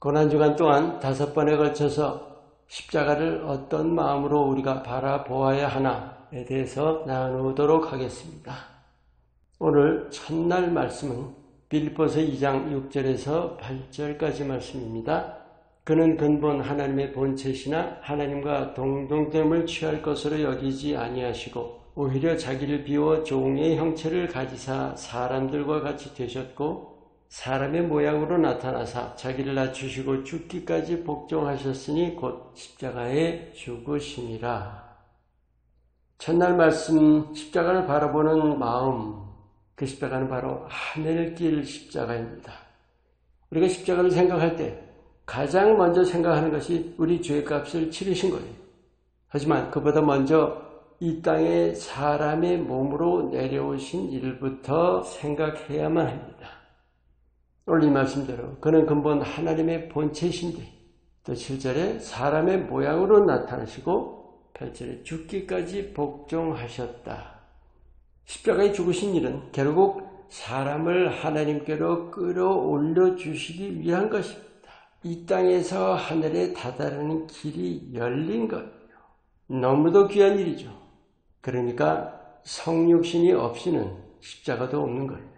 고난주간 동안 5번에 걸쳐서 십자가를 어떤 마음으로 우리가 바라보아야 하나에 대해서 나누도록 하겠습니다. 오늘 첫날 말씀은 빌립보서 2장 6절에서 8절까지 말씀입니다. 그는 근본 하나님의 본체시나 하나님과 동등됨을 취할 것으로 여기지 아니하시고 오히려 자기를 비워 종의 형체를 가지사 사람들과 같이 되셨고 사람의 모양으로 나타나사 자기를 낮추시고 죽기까지 복종하셨으니 곧 십자가에 죽으심이라. 첫날 말씀 십자가를 바라보는 마음, 그 십자가는 바로 하늘길 십자가입니다. 우리가 십자가를 생각할 때 가장 먼저 생각하는 것이 우리 죄값을 치르신 거예요. 하지만 그보다 먼저 이 땅에 사람의 몸으로 내려오신 일부터 생각해야만 합니다. 오늘 이 말씀대로 그는 근본 하나님의 본체이신데 또 7절에 사람의 모양으로 나타나시고 8절에 죽기까지 복종하셨다. 십자가에 죽으신 일은 결국 사람을 하나님께로 끌어올려 주시기 위한 것입니다. 이 땅에서 하늘에 다다르는 길이 열린 거예요. 너무도 귀한 일이죠. 그러니까 성육신이 없이는 십자가도 없는 거예요.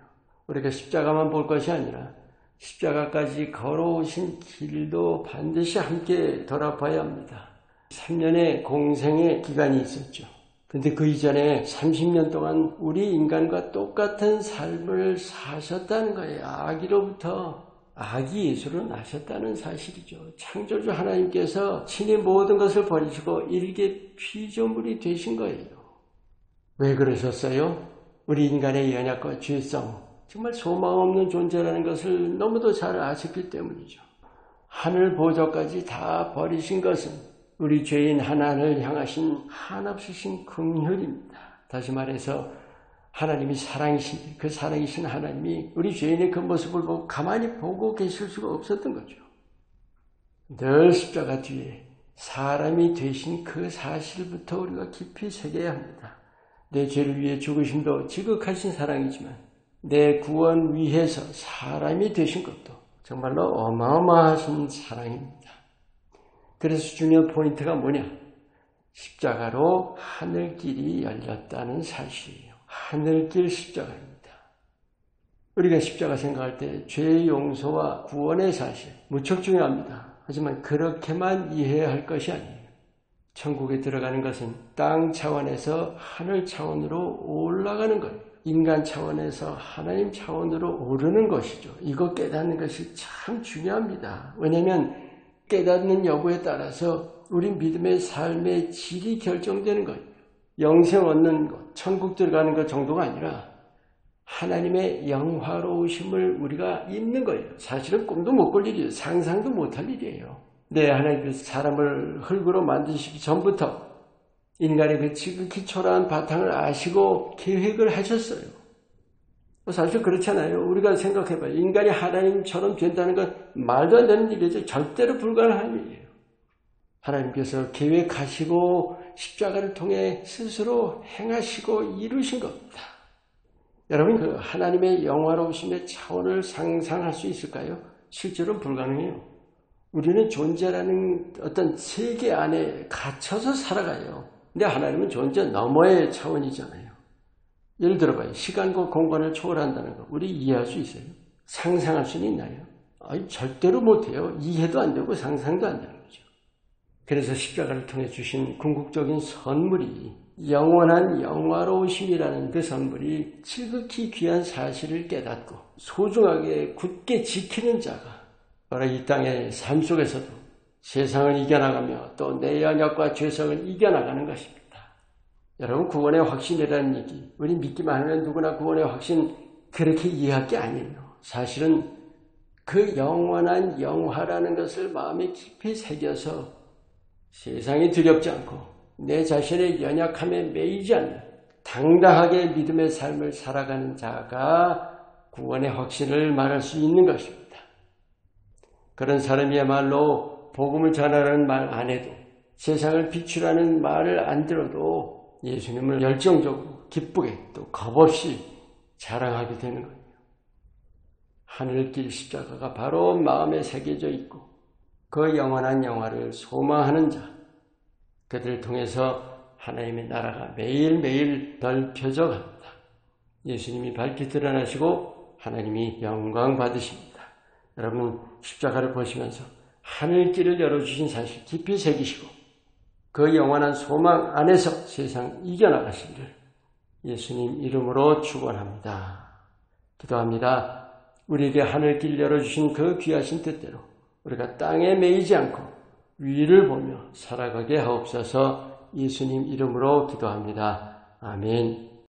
우리가 십자가만 볼 것이 아니라 십자가까지 걸어오신 길도 반드시 함께 돌아봐야 합니다. 3년의 공생의 기간이 있었죠. 근데 그 이전에 30년 동안 우리 인간과 똑같은 삶을 사셨다는 거예요. 아기로부터 아기 예수로 나셨다는 사실이죠. 창조주 하나님께서 친히 모든 것을 버리시고 일개 피조물이 되신 거예요. 왜 그러셨어요? 우리 인간의 연약과 죄성, 정말 소망 없는 존재라는 것을 너무도 잘 아셨기 때문이죠. 하늘 보좌까지 다 버리신 것은 우리 죄인 하나님을 향하신 한없으신 긍휼입니다. 다시 말해서 하나님이 사랑이신 그 사랑이신 하나님이 우리 죄인의 그 모습을 보고 가만히 보고 계실 수가 없었던 거죠. 늘 십자가 뒤에 사람이 되신 그 사실부터 우리가 깊이 새겨야 합니다. 내 죄를 위해 죽으심도 지극하신 사랑이지만 내 구원 위해서 사람이 되신 것도 정말로 어마어마하신 사랑입니다. 그래서 중요한 포인트가 뭐냐? 십자가로 하늘길이 열렸다는 사실이에요. 하늘길 십자가입니다. 우리가 십자가 생각할 때 죄의 용서와 구원의 사실 무척 중요합니다. 하지만 그렇게만 이해해야 할 것이 아니에요. 천국에 들어가는 것은 땅 차원에서 하늘 차원으로 올라가는 거예요. 인간 차원에서 하나님 차원으로 오르는 것이죠. 이거 깨닫는 것이 참 중요합니다. 왜냐하면 깨닫는 여부에 따라서 우리 믿음의 삶의 질이 결정되는 거예요. 영생 얻는 것, 천국 들어가는 것 정도가 아니라 하나님의 영화로우심을 우리가 입는 거예요. 사실은 꿈도 못 꿀 일이에요. 상상도 못할 일이에요. 하나님께서 사람을 흙으로 만드시기 전부터 인간의 그 지극히 초라한 바탕을 아시고 계획을 하셨어요. 사실 그렇잖아요. 우리가 생각해봐요. 인간이 하나님처럼 된다는 건 말도 안 되는 일이죠. 절대로 불가능한 일이에요. 하나님께서 계획하시고 십자가를 통해 스스로 행하시고 이루신 겁니다. 여러분, 그 하나님의 영화로우심의 차원을 상상할 수 있을까요? 실제로는 불가능해요. 우리는 존재라는 어떤 세계 안에 갇혀서 살아가요. 근데 하나님은 존재 너머의 차원이잖아요. 예를 들어봐요. 시간과 공간을 초월한다는 거 우리 이해할 수 있어요? 상상할 수는 있나요? 절대로 못해요. 이해도 안 되고 상상도 안 되는 거죠. 그래서 십자가를 통해 주신 궁극적인 선물이 영원한 영화로우심이라는 그 선물이 지극히 귀한 사실을 깨닫고 소중하게 굳게 지키는 자가 바로 이 땅의 삶 속에서도 세상을 이겨나가며 또 내 연약과 죄성을 이겨나가는 것입니다. 여러분, 구원의 확신이라는 얘기, 우리 믿기만 하면 누구나 구원의 확신 그렇게 이해할 게 아니에요. 사실은 그 영원한 영화라는 것을 마음에 깊이 새겨서 세상이 두렵지 않고 내 자신의 연약함에 매이지 않는 당당하게 믿음의 삶을 살아가는 자가 구원의 확신을 말할 수 있는 것입니다. 그런 사람이야말로 복음을 전하라는 말 안 해도 세상을 비추라는 말을 안 들어도 예수님을 열정적으로 기쁘게 또 겁없이 자랑하게 되는 거예요. 하늘길 십자가가 바로 마음에 새겨져 있고 그 영원한 영화를 소망하는 자, 그들을 통해서 하나님의 나라가 매일매일 넓혀져 갑니다. 예수님이 밝히 드러나시고 하나님이 영광 받으십니다. 여러분 십자가를 보시면서 하늘길을 열어주신 사실 깊이 새기시고 그 영원한 소망 안에서 세상 이겨나가시기를 예수님 이름으로 축원합니다. 기도합니다. 우리에게 하늘길 열어주신 그 귀하신 뜻대로 우리가 땅에 매이지 않고 위를 보며 살아가게 하옵소서. 예수님 이름으로 기도합니다. 아멘.